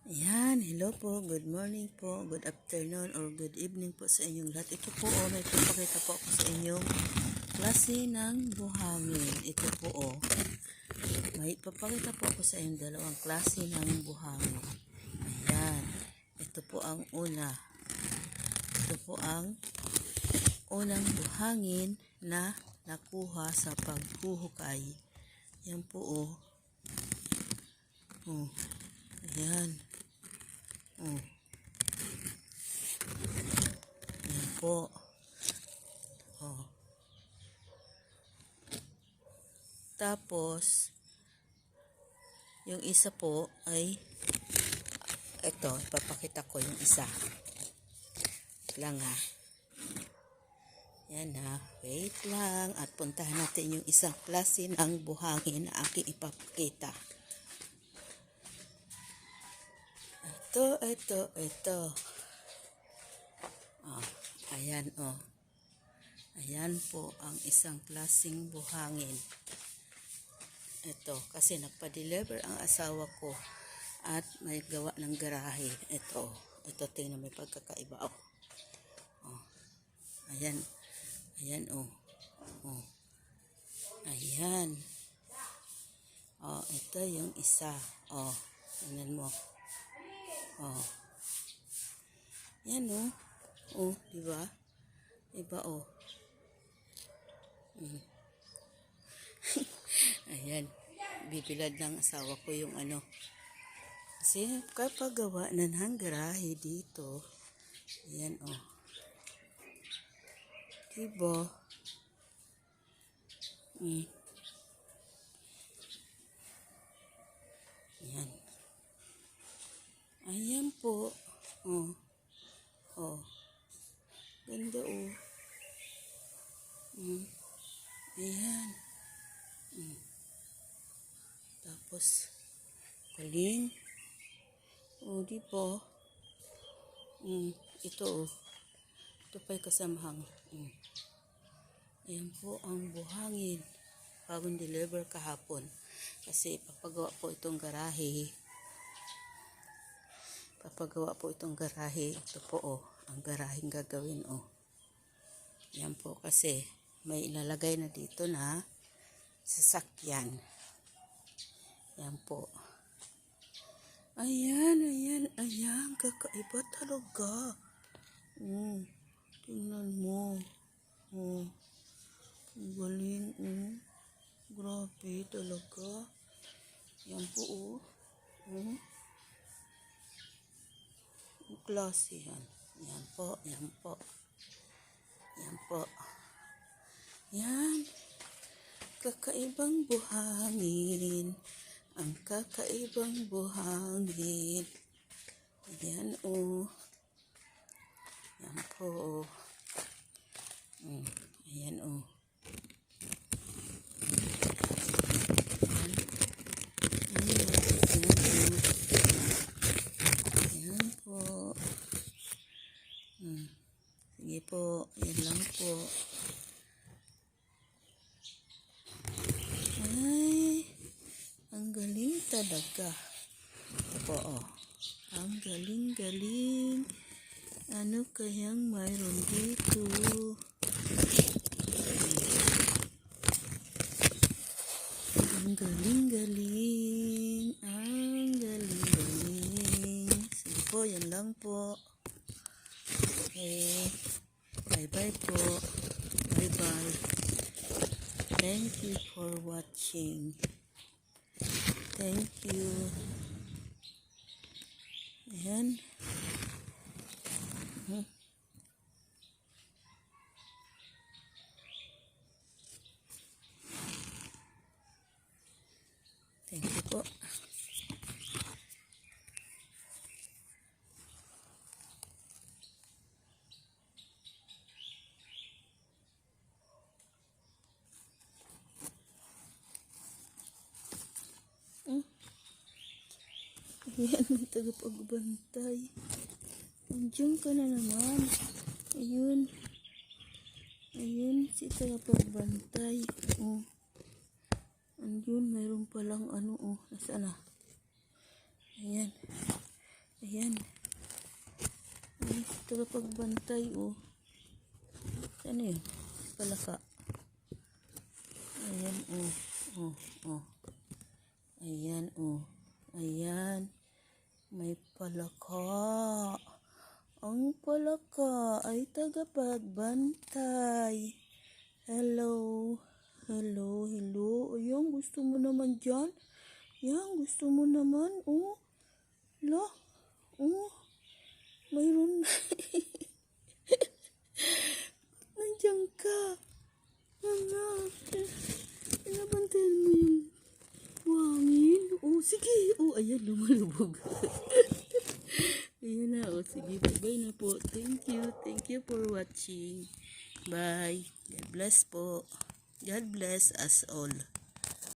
Ayan, hello po, good morning po, good afternoon or good evening po sa inyong lahat. Ito po, may papakita po ako sa inyong klase ng buhangin. Ito po, may papakita po ako sa inyong dalawang klase ng buhangin. Ayan, ito po ang una. Ito po ang unang buhangin na nakuha sa paghuhukay. Yan po, ayan. Yan po. Tapos, yung isa po ay, ito, ipapakita ko yung isa. Lang ha. Yan ha. Wait lang. At puntahan natin yung isang klase ng buhangin na aking ipapakita. Ito. Ayan Ayan po ang isang klaseng buhangin. Ito, kasi nagpa-deliver ang asawa ko at may gawa ng garahe. Ito, tingnan may pagkakaiba. Ayan. Ayan. Ito yung isa. Tingnan mo. Yan diba? Diba Ayan. Bibilad ng asawa ko yung kasi kapagawa na ng garahe dito. Ayan diba? Ayan. Ayan po. Ganda Ayan. Tapos galing. Diba? Ito pa'y kasamahang. Ayan po ang buhangin. Bagong deliver kahapon. Kasi papagawa po itong garahe. Ito po ang garaheng gagawin Yan po kasi may ilalagay na dito na sasakyan. Yan po. Ayan. Kakaiba talaga. Tingnan mo. Ang galing Grabe talaga. Yan po Ang klase yan. Yan po. Yan. Kakaibang buhangin. Ang kakaibang buhangin. Ayan Yan po Ayan Ayan po. Sige po. Yan lang po. Ay, ang galing talaga. Ito po ang galing. Ano kayang mayroon dito? Ang galing. Sige po, yan lang po. Okay. Bye po. Bye. Thank you for watching. Thank you. Ayan. Thank you po. Ayan, may tagapagbantay. Andiyan ka na naman. Ayun, si tagapagbantay. Andun, mayroon palang nasaan na? Ayan. Ayan. Ay, tagapagbantay, oh. Ano yun? Palaka. Ayan, oh. Oh, oh. Ayan, oh. Ayan. May palaka. Ang palaka ay tagapagbantay. Hello. Hello, hello. Ayan, gusto mo naman dyan? Ayan, gusto mo naman, oh. La. Oh. Mayroon. Nandiyan ka. Anak. Pinabantayan mo yung buhangin. Oh, sige. Oh, ayan, lumalubog. Ayan na. Oh, sige. Bye-bye na po. Thank you. Thank you for watching. Bye. God bless po. God bless us all.